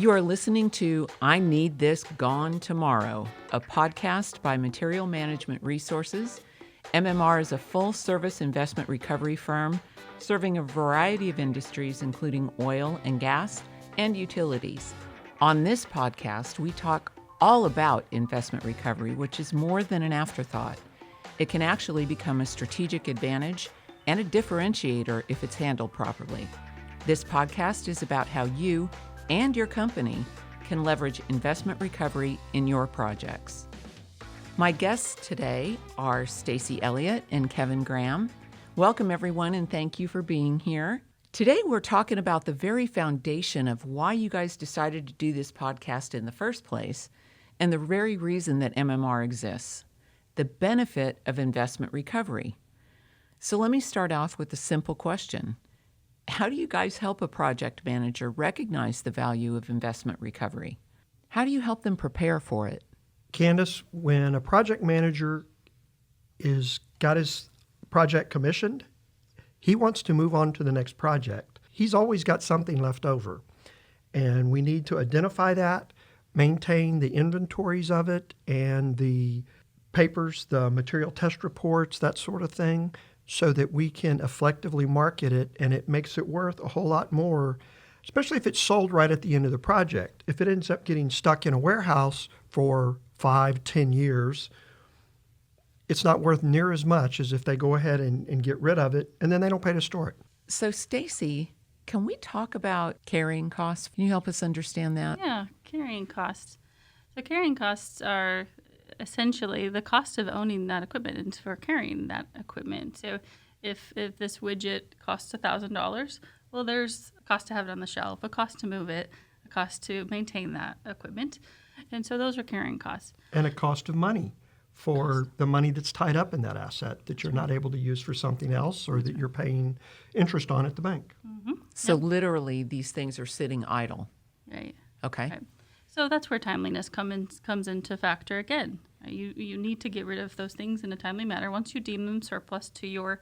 You are listening to I Need This Gone Tomorrow, a podcast by Material Management Resources. MMR is a full-service investment recovery firm serving a variety of industries, including oil and gas and utilities. On this podcast, we talk all about investment recovery, which is more than an afterthought. It can actually become a strategic advantage and a differentiator if it's handled properly. This podcast is about how you and your company can leverage investment recovery in your projects. My guests today are Stacey, Elliott, and Kevin Graham. Welcome, everyone, and thank you for being here. Today, we're talking about the very foundation of why you guys decided to do this podcast in the first place and the very reason that MMR exists, the benefit of investment recovery. So let me start off with a simple question. How do you guys help a project manager recognize the value of investment recovery? How do you help them prepare for it? Kandice, when a project manager got his project commissioned, he wants to move on to the next project. He's always got something left over, and we need to identify that, maintain the inventories of it and the papers, the material test reports, that sort of thing, so that we can effectively market it, and it makes it worth a whole lot more, especially if it's sold right at the end of the project. If it ends up getting stuck in a warehouse for 5-10 years, it's not worth near as much as if they go ahead and get rid of it, and then they don't pay to store it. So, Stacey, can we talk about carrying costs? Can you help us understand that? Yeah, carrying costs. So carrying costs are essentially the cost of owning that equipment and for carrying that equipment. So if this widget costs $1,000, well, there's a cost to have it on the shelf, a cost to move it, a cost to maintain that equipment. And so those are carrying costs. And a cost of money for the money that's tied up in that asset that you're not able to use for something else or that you're paying interest on at the bank. Mm-hmm. So literally, these things are sitting idle. Right. Okay. Right. So that's where timeliness comes into factor again. You need to get rid of those things in a timely manner. Once you deem them surplus to your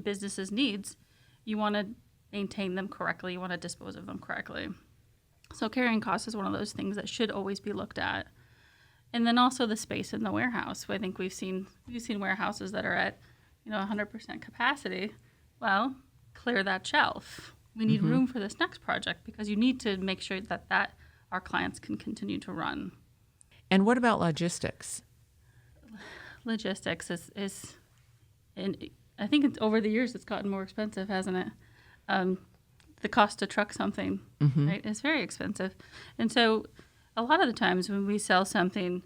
business's needs, you want to maintain them correctly. You want to dispose of them correctly. So carrying costs is one of those things that should always be looked at. And then also the space in the warehouse. I think we've seen warehouses that are at 100% capacity. Well, clear that shelf. We need room for this next project because you need to make sure that our clients can continue to run. And what about logistics? Logistics is and I think over the years it's gotten more expensive, hasn't it? The cost to truck something, right, is very expensive. And so a lot of the times when we sell something,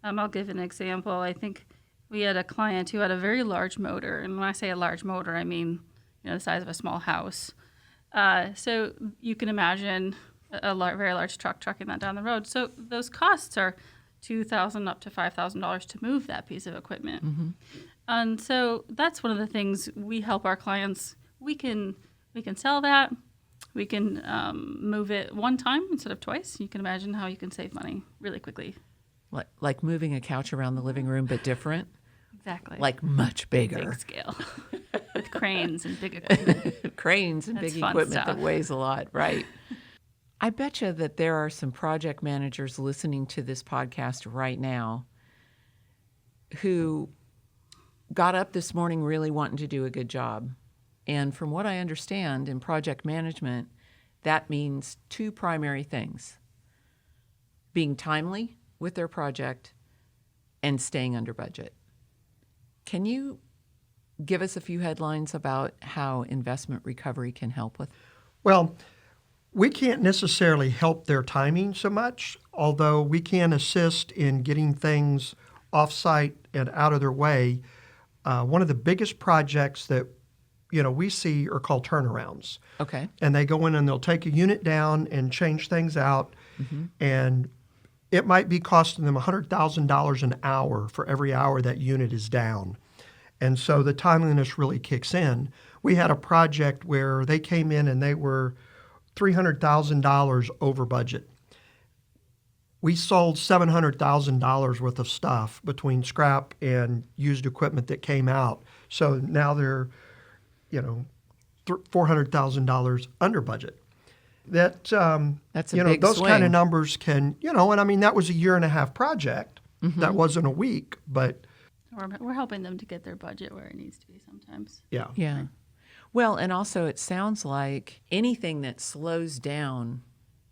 I'll give an example. I think we had a client who had a very large motor. And when I say a large motor, I mean the size of a small house. So you can imagine very large truck trucking that down the road. So those costs are $2,000 up to $5,000 to move that piece of equipment. And so that's one of the things we help our clients. We can sell that. We can move it one time instead of twice. You can imagine how you can save money really quickly. Like moving a couch around the living room, but different? Exactly. Like much bigger. Big scale. With cranes and big equipment. Cranes and That's big fun equipment stuff. that weighs a lot, right? I bet you that there are some project managers listening to this podcast right now who got up this morning really wanting to do a good job. And from what I understand in project management, that means two primary things: being timely with their project and staying under budget. Can you give us a few headlines about how investment recovery can help with? Well, we can't necessarily help their timing so much, although we can assist in getting things off-site and out of their way. One of the biggest projects that we see are called turnarounds. Okay. And they go in and they'll take a unit down and change things out, and it might be costing them $100,000 an hour for every hour that unit is down. And so the timeliness really kicks in. We had a project where they came in and they were $300,000 over budget. We sold $700,000 worth of stuff between scrap and used equipment that came out. So now they're, $400,000 under budget. That That's a big those swing. kind of numbers can, and I mean that was a 1.5-year project. That wasn't a week, but We're helping them to get their budget where it needs to be sometimes. yeah. Yeah. Well, and also it sounds like anything that slows down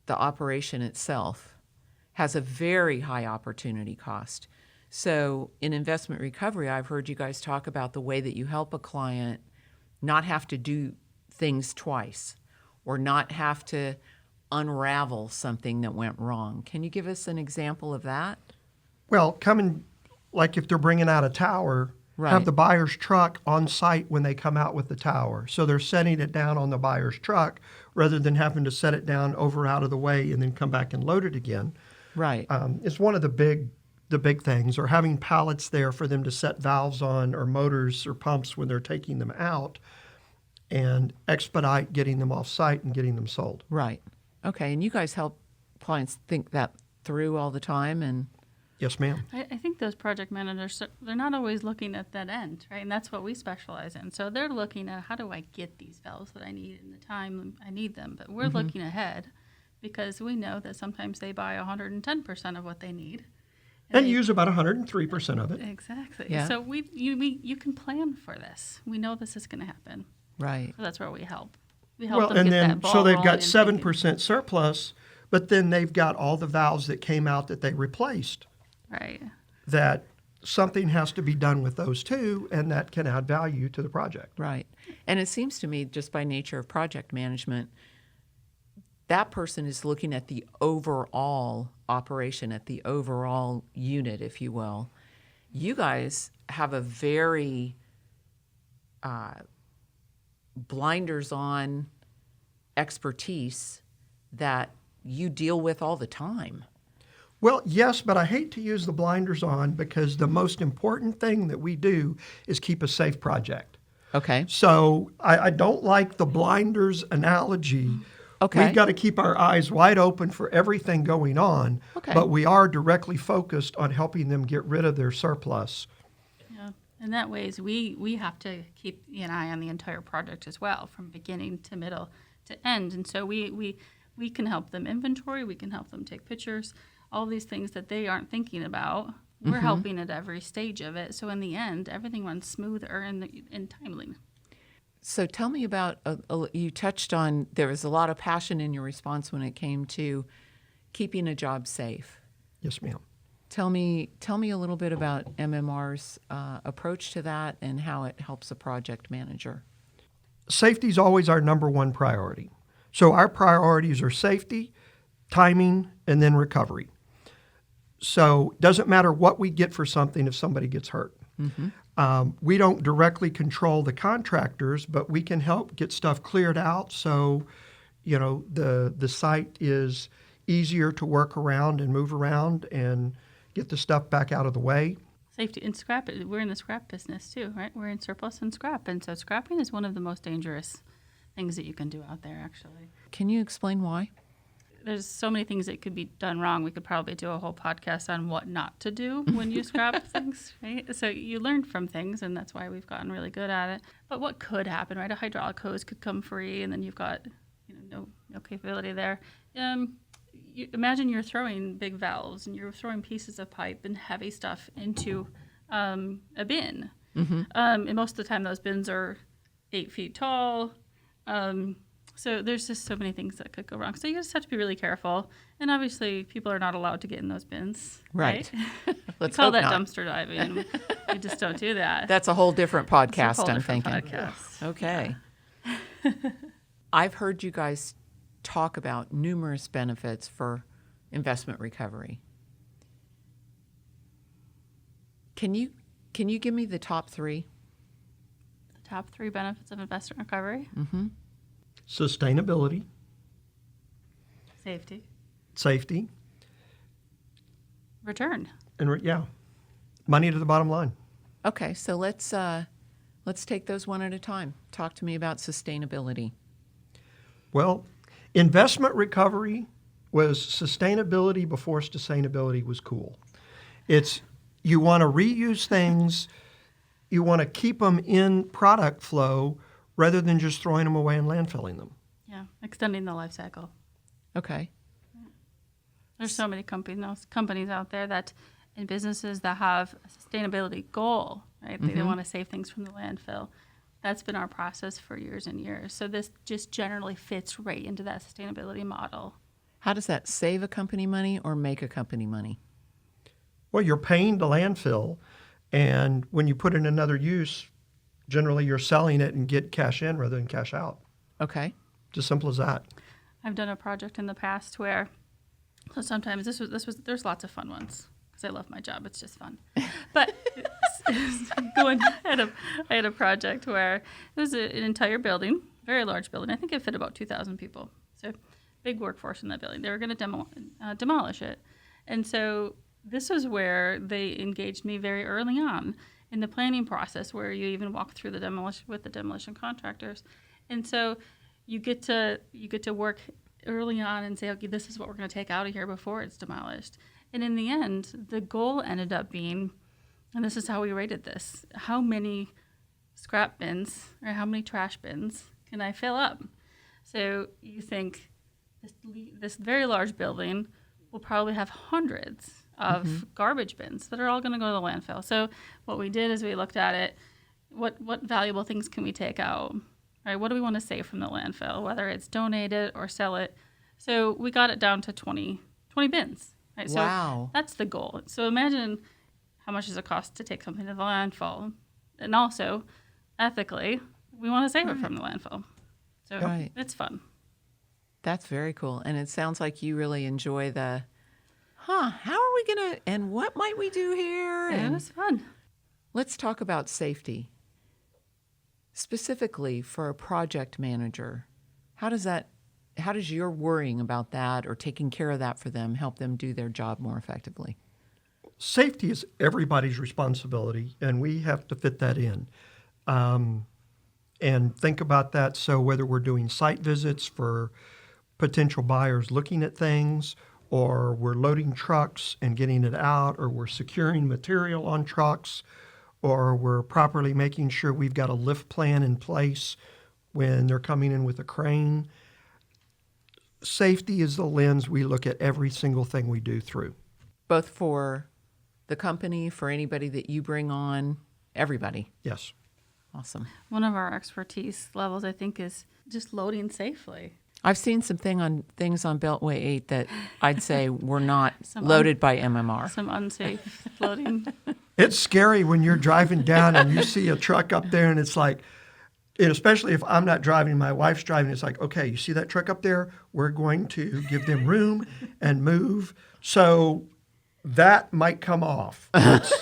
the operation itself has a very high opportunity cost. So in investment recovery, I've heard you guys talk about the way that you help a client not have to do things twice or not have to unravel something that went wrong. Can you give us an example of that? Well, like if they're bringing out a tower, Right. have the buyer's truck on site when they come out with the tower. So they're setting it down on the buyer's truck rather than having to set it down over out of the way and then come back and load it again. Right. It's one of the big things, or having pallets there for them to set valves on or motors or pumps when they're taking them out and expedite getting them off site and getting them sold. Right. Okay. And you guys help clients think that through all the time and Yes, ma'am. I think those project managers, they're not always looking at that end, right? And that's what we specialize in. So they're looking at how do I get these valves that I need in the time I need them. But we're looking ahead because we know that sometimes they buy 110% of what they need. And they use about 103% of it. Exactly. Yeah. So you can plan for this. We know this is going to happen. right. So that's where we help. We help Well, them and get then that ball so they've rolling got and thinking. 7% surplus, but then they've got all the valves that came out that they replaced. Right. That something has to be done with those too, and that can add value to the project. Right. And it seems to me, just by nature of project management, that person is looking at the overall operation, at the overall unit, if you will. You guys have a very blinders on expertise that you deal with all the time. Well, yes, but I hate to use the blinders on because the most important thing that we do is keep a safe project. Okay. So I don't like the blinders analogy. Okay. We've got to keep our eyes wide open for everything going on, Okay. but we are directly focused on helping them get rid of their surplus. Yeah. And that ways we have to keep an eye on the entire project as well, from beginning to middle to end. And so we can help them inventory, we can help them take pictures, all these things that they aren't thinking about. We're helping at every stage of it. So in the end, everything runs smoother and timely. So tell me about, you touched on, there was a lot of passion in your response when it came to keeping a job safe. Yes, ma'am. Tell me a little bit about MMR's approach to that and how it helps a project manager. Safety is always our number one priority. So our priorities are safety, timing, and then recovery. So it doesn't matter what we get for something if somebody gets hurt. We don't directly control the contractors, but we can help get stuff cleared out so, the site is easier to work around and move around and get the stuff back out of the way. Safety and scrap, we're in the scrap business too, right? We're in surplus and scrap. And so scrapping is one of the most dangerous things that you can do out there, actually. Can you explain why? There's so many things that could be done wrong. We could probably do a whole podcast on what not to do when you scrap things, right? So you learn from things, and that's why we've gotten really good at it. But what could happen, right? A hydraulic hose could come free, and then you've got no capability there. Imagine you're throwing big valves, and you're throwing pieces of pipe and heavy stuff into a bin. And most of the time, those bins are 8 feet tall. So there's just so many things that could go wrong. So you just have to be really careful. And obviously, people are not allowed to get in those bins. Right. Let's we call hope that not. dumpster diving. We just don't do that. That's a whole different It's a podcast, whole I'm different thinking. podcast. Okay. I've heard you guys talk about numerous benefits for investment recovery. Can you give me the top three? The top 3 benefits of investment recovery: Sustainability, safety, safety, return. and money to the bottom line. Okay, so let's take those one at a time. Talk to me about sustainability. Well, investment recovery was sustainability before sustainability was cool. It's you want to reuse things, you want to keep them in product flow rather than just throwing them away and landfilling them. Yeah, extending the life cycle. Okay. There's so many companies out there that, and businesses that have a sustainability goal, right? They want to save things from the landfill. That's been our process for years and years. So this just generally fits right into that sustainability model. How does that save a company money or make a company money? Well, you're paying the landfill, and when you put it in another use, generally you're selling it and get cash in rather than cash out. Okay. Just simple as that. I've done a project in the past where, so sometimes there's lots of fun ones because I love my job. It's just fun. But I had a project where it was an entire building, very large building. I think it fit about 2,000 people. So big workforce in that building. They were going to demolish it. And so this was where they engaged me very early on in the planning process, where you even walk through the demolition with the demolition contractors. And so you get to work early on and say, okay, this is what we're going to take out of here before it's demolished. And in the end, the goal ended up being, and this is how we rated this, how many scrap bins or how many trash bins can I fill up? So you think this very large building will probably have hundreds of garbage bins that are all going to go to the landfill. So what we did is we looked at it, what valuable things can we take out? Right? What do we want to save from the landfill, whether it's donate it or sell it? So we got it down to 20 bins. Right? Wow. So that's the goal. So imagine how much does it cost to take something to the landfill? And also, ethically, we want to save it from the landfill. So it's fun. That's very cool. And it sounds like you really enjoy how are we going to, and what might we do here? Yeah, it was fun. Let's talk about safety. Specifically for a project manager, how does your worrying about that or taking care of that for them help them do their job more effectively? Safety is everybody's responsibility, and we have to fit that in. And think about that. So whether we're doing site visits for potential buyers looking at things, or we're loading trucks and getting it out, or we're securing material on trucks, or we're properly making sure we've got a lift plan in place when they're coming in with a crane. Safety is the lens we look at every single thing we do through. Both for the company, for anybody that you bring on, everybody. Yes. Awesome. One of our expertise levels, I think, is just loading safely. I've seen some things on Beltway 8 that I'd say were not loaded by MMR. Some unsafe loading. It's scary when you're driving down and you see a truck up there, and it's like, and especially if I'm not driving, my wife's driving, it's like, okay, you see that truck up there? We're going to give them room and move. So that might come off.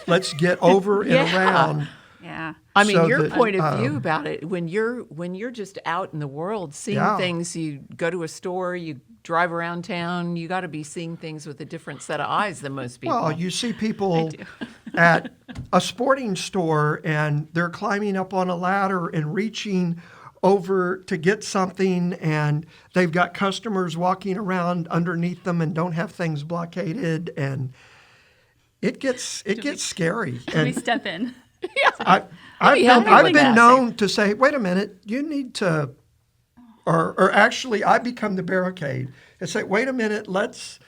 Let's get over and around. Yeah. I mean, So your that, point of view about it, when you're just out in the world seeing things, you go to a store, you drive around town, you got to be seeing things with a different set of eyes than most people. Well, you see people at a sporting store, and they're climbing up on a ladder and reaching over to get something, and they've got customers walking around underneath them and don't have things blockaded, and it gets scary. And we step in. Yeah. I've been known to say, wait a minute, you need to, or actually I become the barricade and say, wait a minute, let's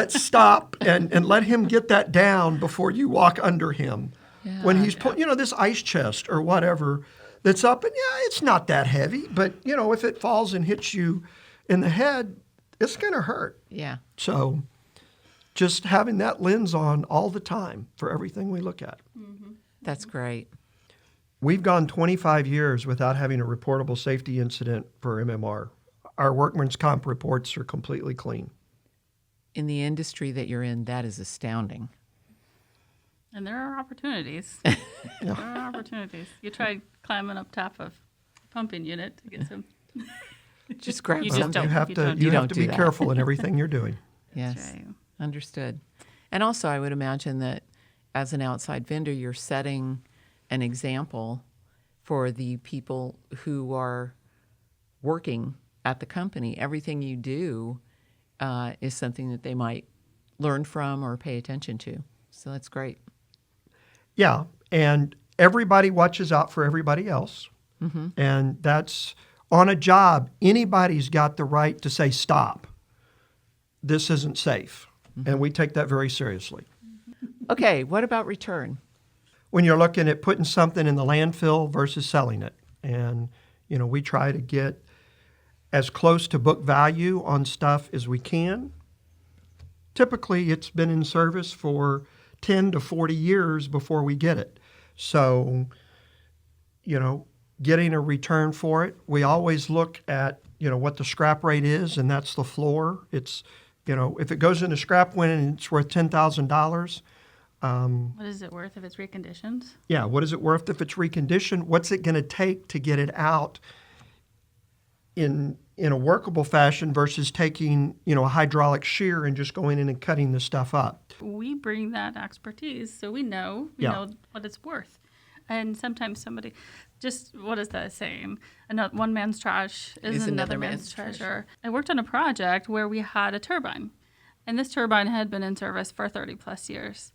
stop and let him get that down before you walk under him. Yeah. When he's this ice chest or whatever that's up, and it's not that heavy, but if it falls and hits you in the head, it's going to hurt. Yeah. So just having that lens on all the time for everything we look at. Mm-hmm. That's great. We've gone 25 years without having a reportable safety incident for MMR. Our workman's comp reports are completely clean. In the industry that you're in, that is astounding. And there are opportunities. There are opportunities. You try climbing up top of a pumping unit to get some. Just grab You something. just don't. You have to do be that. careful in everything you're doing. Yes. That's right. Understood. And also, I would imagine that as an outside vendor, you're setting an example for the people who are working at the company. Everything you do is something that they might learn from or pay attention to. So that's great. Yeah, and everybody watches out for everybody else. Mm-hmm. And that's on a job, anybody's got the right to say stop. this isn't safe. And we take that very seriously. Okay, what about return? When you're looking at putting something in the landfill versus selling it. And, we try to get as close to book value on stuff as we can. Typically, it's been in service for 10 to 40 years before we get it. So, getting a return for it, we always look at, what the scrap rate is, and that's the floor. It's, if it goes into scrap when it's worth $10,000. What is it worth if it's reconditioned? Yeah, what is it worth if it's reconditioned? What's it going to take to get it out in a workable fashion versus taking, a hydraulic shear and just going in and cutting the stuff up? We bring that expertise, so we know what it's worth. And sometimes somebody, what is that saying? One man's trash is another man's treasure. I worked on a project where we had a turbine, and this turbine had been in service for 30 plus years.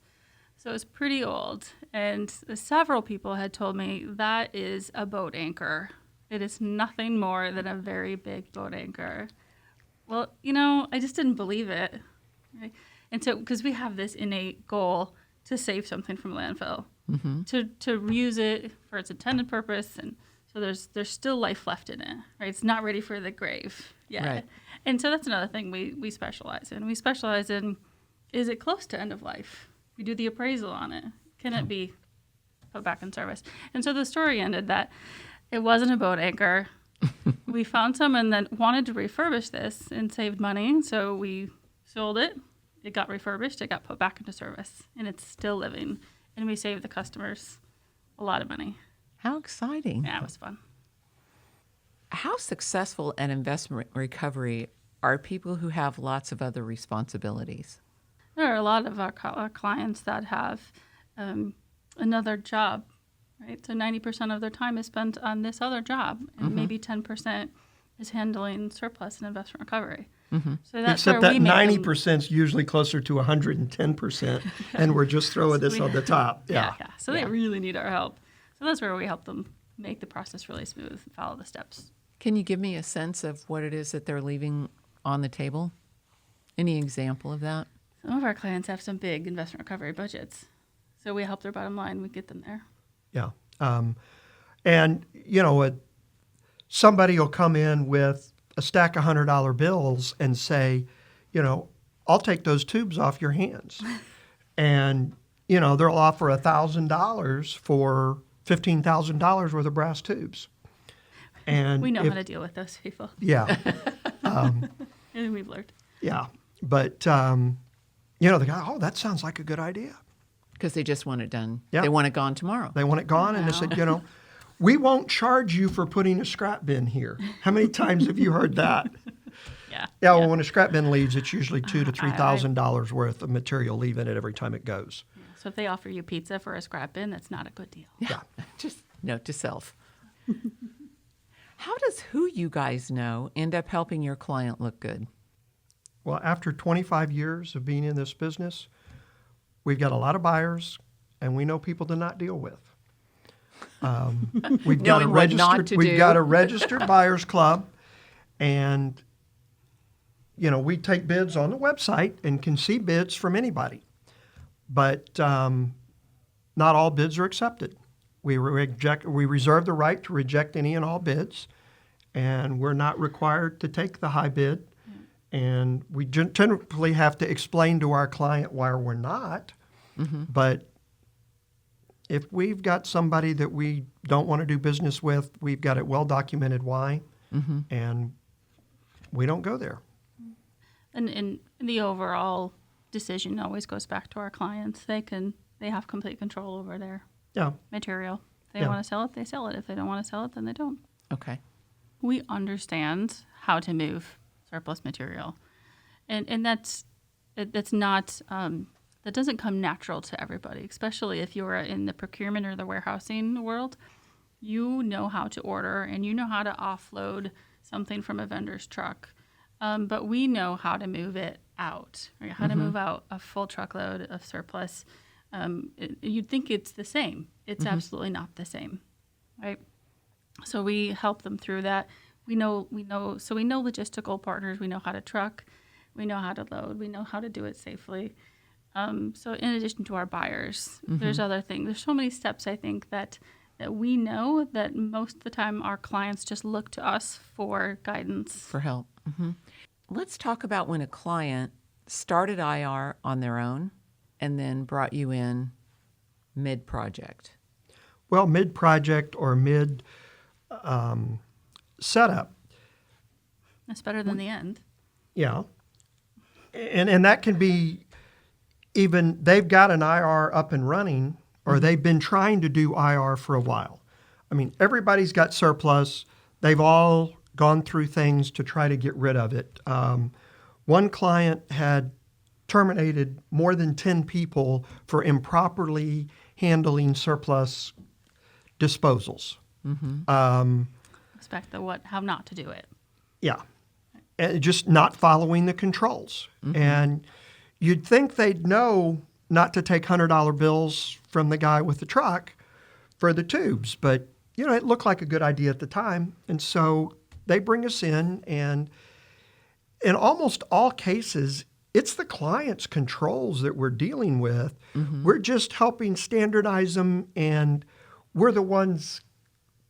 So it was pretty old, and several people had told me that is a boat anchor. It is nothing more than a very big boat anchor. Well, I just didn't believe it. Right? And so, because we have this innate goal to save something from landfill, to reuse it for its intended purpose, and so there's still life left in it. Right? It's not ready for the grave yet. Right. And so that's another thing we specialize in. We specialize in, is it close to end of life? We do the appraisal on it. Can it be put back in service? And so the story ended that it wasn't a boat anchor. We found someone that wanted to refurbish this and saved money, so we sold it. It got refurbished. It got put back into service, and it's still living. And we saved the customers a lot of money. How exciting. Yeah, it was fun. How successful at investment recovery are people who have lots of other responsibilities? There are a lot of our clients that have another job, right? So 90% of their time is spent on this other job, and maybe 10% is handling surplus and investment recovery. So that's Except where that 90% is usually closer to 110%, and we're just throwing this on the top. Yeah. So they really need our help. So that's where we help them make the process really smooth and follow the steps. Can you give me a sense of what it is that they're leaving on the table? Any example of that? Some of our clients have some big investment recovery budgets, so we help their bottom line. We get them there. Yeah. And, somebody will come in with a stack of $100 bills and say, I'll take those tubes off your hands. And, they'll offer $1,000 for $15,000 worth of brass tubes. And we know how to deal with those people. Yeah. And we've learned. Yeah. But, the guy, that sounds like a good idea. Because they just want it done. Yeah. They want it gone tomorrow. They want it gone. And they said, we won't charge you for putting a scrap bin here. How many times have you heard that? Yeah. Well, when a scrap bin leaves, it's usually $2,000 to $3,000 worth of material leaving it every time it goes. Yeah. So if they offer you pizza for a scrap bin, that's not a good deal. Yeah. Just note to self. How does who you guys know end up helping your client look good? Well, after 25 years of being in this business, we've got a lot of buyers, and we know people to not deal with. We've got a registered buyers club, and we take bids on the website and can see bids from anybody, but not all bids are accepted. We reserve the right to reject any and all bids, and we're not required to take the high bid. And we generally have to explain to our client why we're not. But if we've got somebody that we don't want to do business with, we've got it well documented why, and we don't go there. And the overall decision always goes back to our clients. They have complete control over their material. If they want to sell it, they sell it. If they don't want to sell it, then they don't. Okay. We understand how to move surplus material, and that's not that doesn't come natural to everybody, especially if you're in the procurement or the warehousing world. You know how to order and you know how to offload something from a vendor's truck, but we know how to move it out, right? How to move out a full truckload of surplus. You'd think it's the same. It's absolutely not the same, right? So we help them through that. We know logistical partners. We know how to truck. We know how to load. We know how to do it safely. So in addition to our buyers, there's other things. There's so many steps, I think, that we know that most of the time our clients just look to us for guidance. For help. Let's talk about when a client started IR on their own and then brought you in mid-project. Well, mid-project or mid-setup. That's better than the end. Yeah. And that can be even they've got an IR up and running or they've been trying to do IR for a while. I mean, everybody's got surplus. They've all gone through things to try to get rid of it. One client had terminated more than 10 people for improperly handling surplus disposals. Expect how not to do it. Yeah. And just not following the controls. And you'd think they'd know not to take $100 bills from the guy with the truck for the tubes, but it looked like a good idea at the time. And so they bring us in almost all cases, it's the client's controls that we're dealing with. We're just helping standardize them, and we're the ones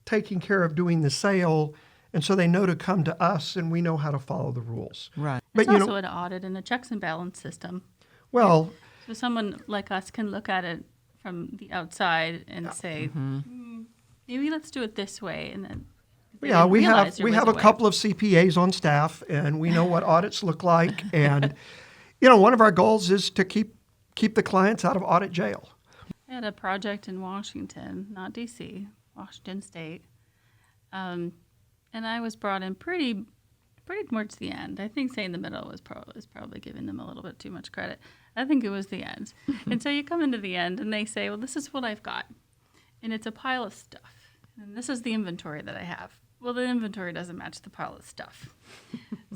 taking care of doing the sale. And so they know to come to us, and we know how to follow the rules. Right. But it's also an audit and a checks and balance system. Well, so someone like us can look at it from the outside and say, maybe let's do it this way. And then we have a couple of CPAs on staff, and we know what audits look like. And one of our goals is to keep the clients out of audit jail. I had a project in Washington, not D.C., Washington State. And I was brought in pretty towards the end. I think saying the middle was probably giving them a little bit too much credit. I think it was the end. And so you come into the end and they say, well, this is what I've got. And it's a pile of stuff. And this is the inventory that I have. Well, the inventory doesn't match the pile of stuff.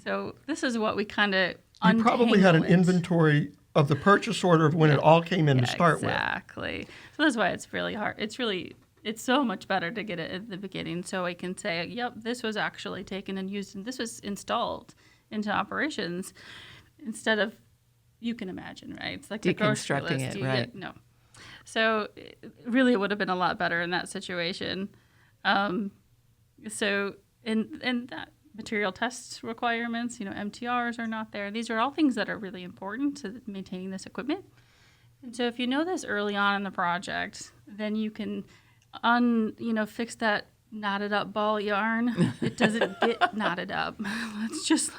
So this is what we kind of You probably had an inventory of the purchase order of when it all came in to start with. Exactly. So that's why it's really hard. It's so much better to get it at the beginning so I can say, yep, this was actually taken and used and this was installed into operations instead of, you can imagine, right? It's like the grocery deconstructing list. it, right. No. So really it would have been a lot better in that situation. So in that material test requirements, MTRs are not there. These are all things that are really important to maintaining this equipment. And so if you know this early on in the project, then you can fix that knotted up ball yarn. It doesn't get knotted up. Let's just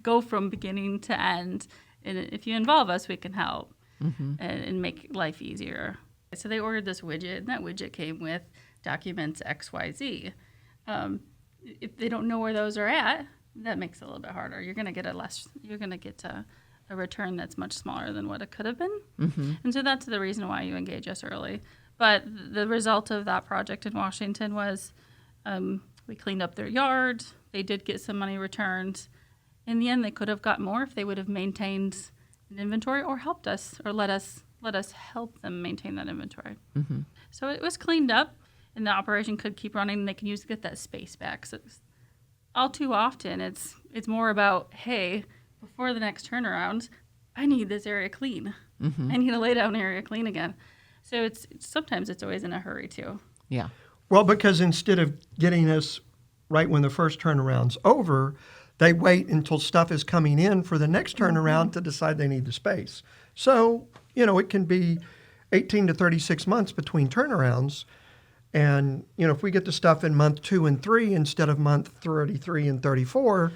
go from beginning to end. And if you involve us, we can help and make life easier. So they ordered this widget, and that widget came with documents XYZ. If they don't know where those are at, that makes it a little bit harder. You're going to get a return that's much smaller than what it could have been. And so that's the reason why you engage us early. But the result of that project in Washington was we cleaned up their yard. They did get some money returned. In the end, they could have got more if they would have maintained an inventory or helped us or let us help them maintain that inventory. So it was cleaned up, and the operation could keep running, and they can get that space back. So all too often, it's more about, hey, before the next turnaround, I need this area clean. I need a lay down area clean again. So sometimes it's always in a hurry too. Yeah. Well, because instead of getting us right when the first turnaround's over, they wait until stuff is coming in for the next turnaround to decide they need the space. So, it can be 18 to 36 months between turnarounds. And, if we get the stuff in month 2 and 3 instead of month 33 and 34,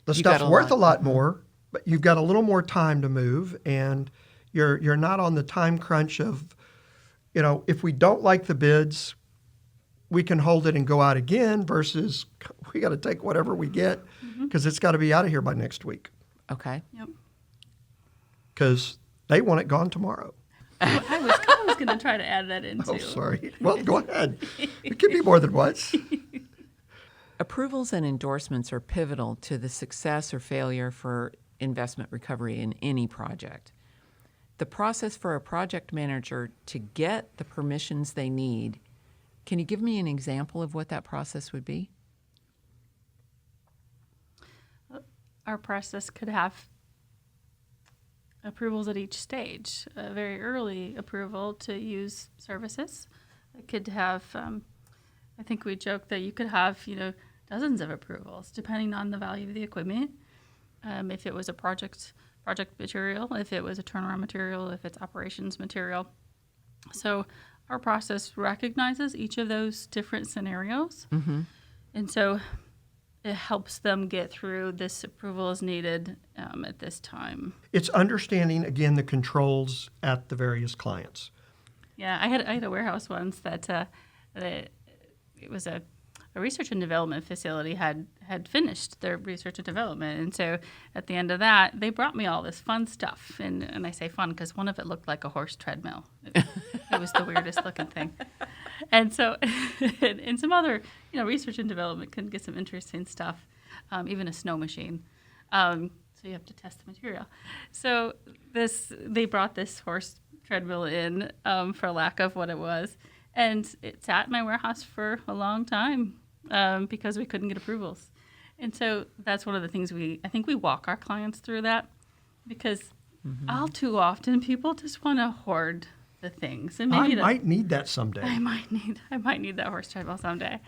the stuff's worth a lot more, but you've got a little more time to move, and you're not on the time crunch of, if we don't like the bids, we can hold it and go out again versus we got to take whatever we get because it's got to be out of here by next week. Okay. Yep. Because they want it gone tomorrow. I was going to try to add that in too. Oh, sorry. Well, go ahead. It can be more than once. Approvals and endorsements are pivotal to the success or failure for investment recovery in any project. The process for a project manager to get the permissions they need, can you give me an example of what that process would be? our process could have approvals at each stage. A very early approval to use services. It could have, I think we joke that you could have, dozens of approvals depending on the value of the equipment. If it was a project material, if it was a turnaround material, if it's operations material. So our process recognizes each of those different scenarios. Mm-hmm. And so it helps them get through this approval is needed at this time. It's understanding, again, the controls at the various clients. Yeah, I had a warehouse once that it was a research and development facility had finished their research and development. And so at the end of that, they brought me all this fun stuff. And I say fun because one of it looked like a horse treadmill. It was the weirdest looking thing. And so, and some other, research and development can get some interesting stuff, even a snow machine. So you have to test the material. So they brought this horse treadmill in for lack of what it was. And it sat in my warehouse for a long time because we couldn't get approvals. And so that's one of the things I think we walk our clients through that because all too often people just want to hoard the things. And maybe I might need that someday. I might need that horse treadmill someday.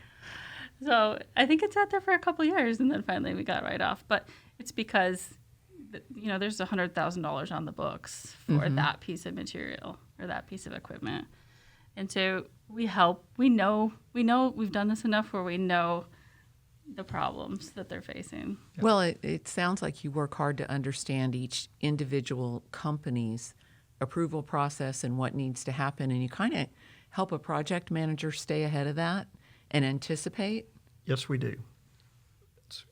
So I think it sat there for a couple of years and then finally we got right off. But it's because, there's $100,000 on the books for that piece of material or that piece of equipment. And so we help. We know we've done this enough where we know the problems that they're facing. Yeah. Well, it sounds like you work hard to understand each individual company's approval process and what needs to happen, and you kind of help a project manager stay ahead of that and anticipate. Yes, we do.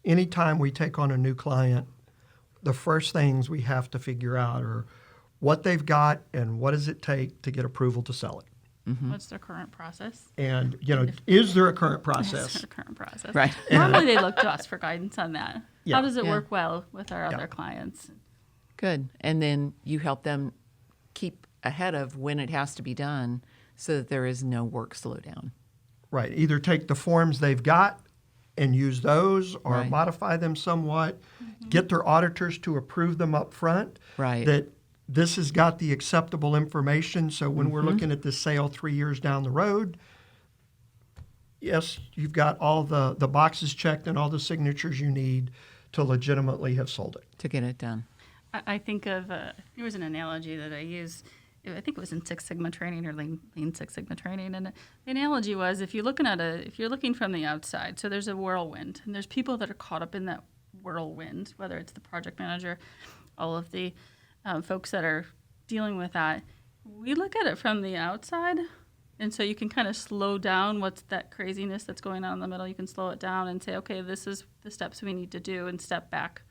Anytime we take on a new client, the first things we have to figure out are what they've got and what does it take to get approval to sell it. Mm-hmm. What's their current process? And, is there a current process? Is there a current process? Right. Normally they look to us for guidance on that. Yeah. How does it Yeah. work well with our Yeah. other clients? Good. And then you help them keep ahead of when it has to be done so that there is no work slowdown. Right. Either take the forms they've got and use those or Right. modify them somewhat, get their auditors to approve them up front. Right. That this has got the acceptable information, so when we're looking at this sale 3 years down the road, yes, you've got all the boxes checked and all the signatures you need to legitimately have sold it. To get it done. I think of there was an analogy that I used. I think it was in Six Sigma training or Lean Six Sigma training, and the analogy was if you're looking from the outside, so there's a whirlwind, and there's people that are caught up in that whirlwind, whether it's the project manager, all of the folks that are dealing with that. We look at it from the outside, and so you can kind of slow down what's that craziness that's going on in the middle. You can slow it down and say, okay, this is the steps we need to do, and step back.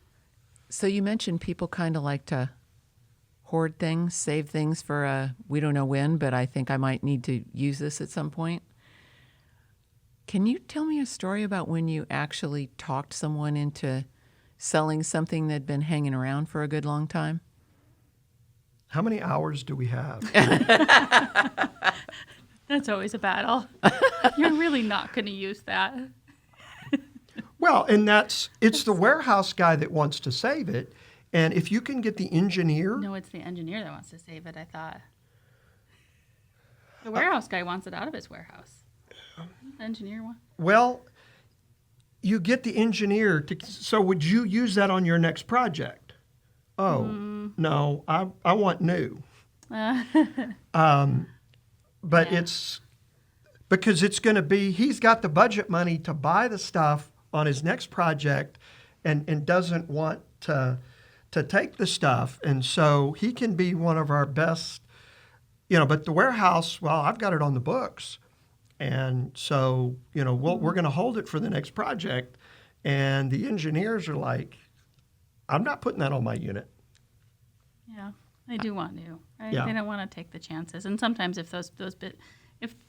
So you mentioned people kind of like to hoard things, save things for we don't know when, but I think I might need to use this at some point. Can you tell me a story about when you actually talked someone into selling something that'd been hanging around for a good long time? How many hours do we have? That's always a battle. You're really not going to use that. Well, and it's the warehouse guy that wants to save it. And if you can get the engineer. No, it's the engineer that wants to save it, I thought. The warehouse guy wants it out of his warehouse. The engineer wants. Well, you get the engineer to. So would you use that on your next project? Oh, no, I want new. But Yeah. it's because it's going to be, he's got the budget money to buy the stuff on his next project and doesn't want to take the stuff. And so he can be one of our best, but the warehouse, well, I've got it on the books. And so, we're going to hold it for the next project. And the engineers are like, I'm not putting that on my unit. Yeah, they do want new. Right? Yeah. They don't want to take the chances. And sometimes if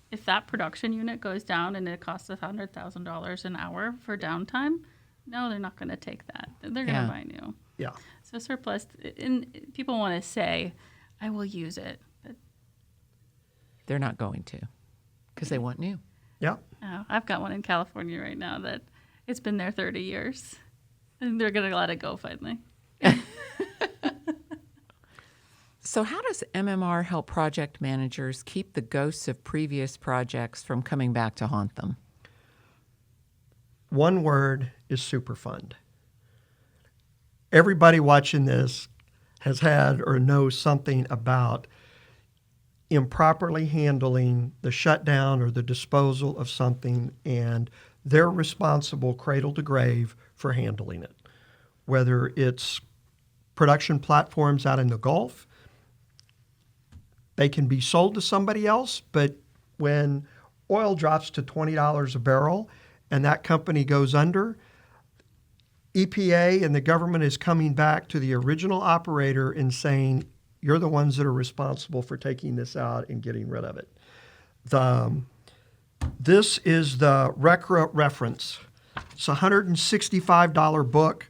if that production unit goes down and it costs $100,000 an hour for downtime, no, they're not going to take that. They're going to buy new. Yeah. So surplus, and people want to say, I will use it, but They're not going to because they want new. Yeah. I've got one in California right now that it's been there 30 years. And they're going to let it go finally. So how does MMR help project managers keep the ghosts of previous projects from coming back to haunt them? One word is Superfund. Everybody watching this has had or knows something about improperly handling the shutdown or the disposal of something, and they're responsible cradle to grave for handling it. Whether it's production platforms out in the Gulf, they can be sold to somebody else, but when oil drops to $20 a barrel and that company goes under, EPA and the government is coming back to the original operator and saying, you're the ones that are responsible for taking this out and getting rid of it. This is the RCRA reference. It's a $165 book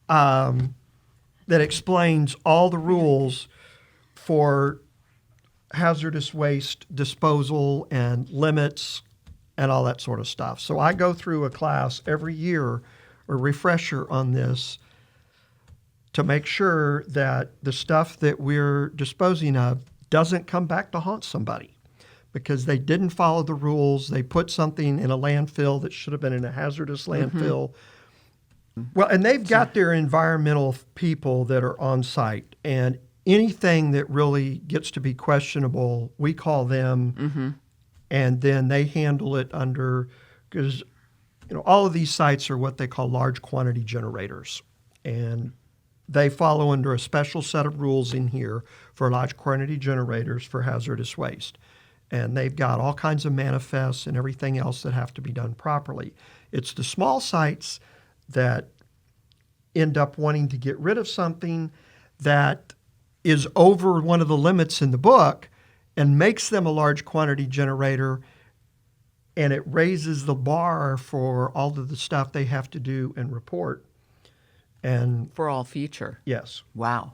that explains all the rules for hazardous waste disposal and limits and all that sort of stuff. So I go through a class every year, a refresher on this, to make sure that the stuff that we're disposing of doesn't come back to haunt somebody because they didn't follow the rules. They put something in a landfill that should have been in a hazardous landfill. Well, and they've got their environmental people that are on site, and anything that really gets to be questionable, we call them, and then they handle it under, because all of these sites are what they call large quantity generators, and they follow under a special set of rules in here for large quantity generators for hazardous waste. And they've got all kinds of manifests and everything else that have to be done properly. It's the small sites that end up wanting to get rid of something that is over one of the limits in the book and makes them a large quantity generator, and it raises the bar for all of the stuff they have to do and report. And For all future. yes, Wow.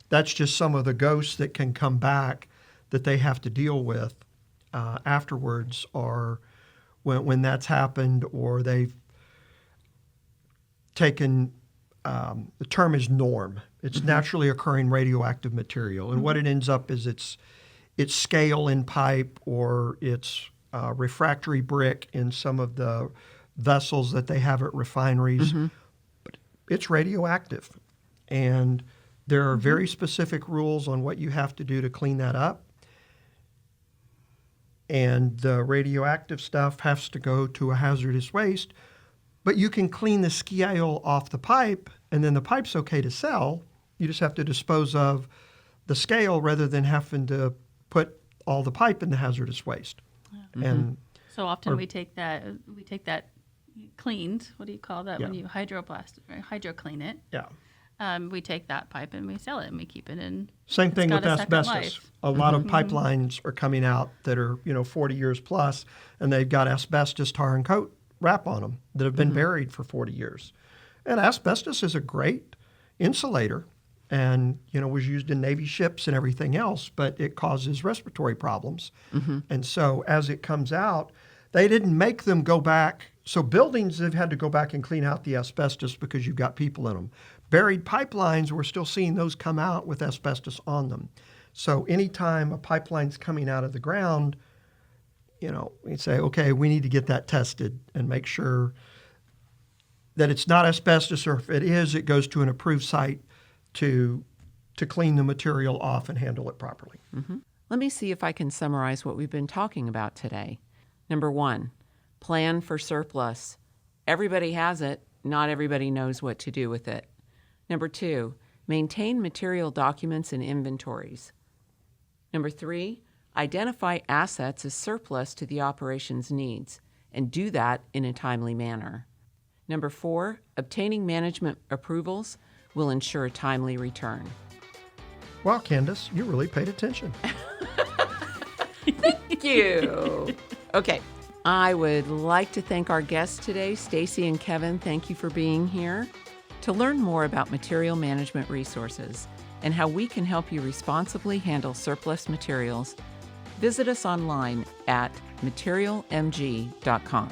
that's just some of the ghosts that can come back that they have to deal with afterwards, or when that's happened, or they've taken, the term is norm. It's naturally occurring radioactive material. And what it ends up is it's scale in pipe, or it's refractory brick in some of the vessels that they have at refineries. But it's radioactive. And there are very specific rules on what you have to do to clean that up. And the radioactive stuff has to go to a hazardous waste. But you can clean the scale off the pipe, and then the pipe's okay to sell. You just have to dispose of the scale rather than having to put all the pipe in the hazardous waste. And So often we take that cleaned. What do you call that when Yeah. you hydro clean it? yeah. We take that pipe and we sell it and we keep it in. Same it's thing got with a second asbestos. life. A lot of pipelines are coming out that are 40 years plus, and they've got asbestos tar and coat wrap on them that have been buried for 40 years. And asbestos is a great insulator, and was used in Navy ships and everything else, but it causes respiratory problems. And so as it comes out, they didn't make them go back. So buildings have had to go back and clean out the asbestos because you've got people in them. Buried pipelines, we're still seeing those come out with asbestos on them. So anytime a pipeline's coming out of the ground, we say, okay, we need to get that tested and make sure that it's not asbestos, or if it is, it goes to an approved site to clean the material off and handle it properly. Let me see if I can summarize what we've been talking about today. Number 1, plan for surplus. Everybody has it. Not everybody knows what to do with it. Number 2, maintain material documents and inventories. Number 3, identify assets as surplus to the operation's needs, and do that in a timely manner. Number 4, obtaining management approvals will ensure a timely return. Wow, Candice, you really paid attention. Thank you. Okay, I would like to thank our guests today, Stacey and Kevin. Thank you for being here. To learn more about material management resources and how we can help you responsibly handle surplus materials, visit us online at materialmg.com.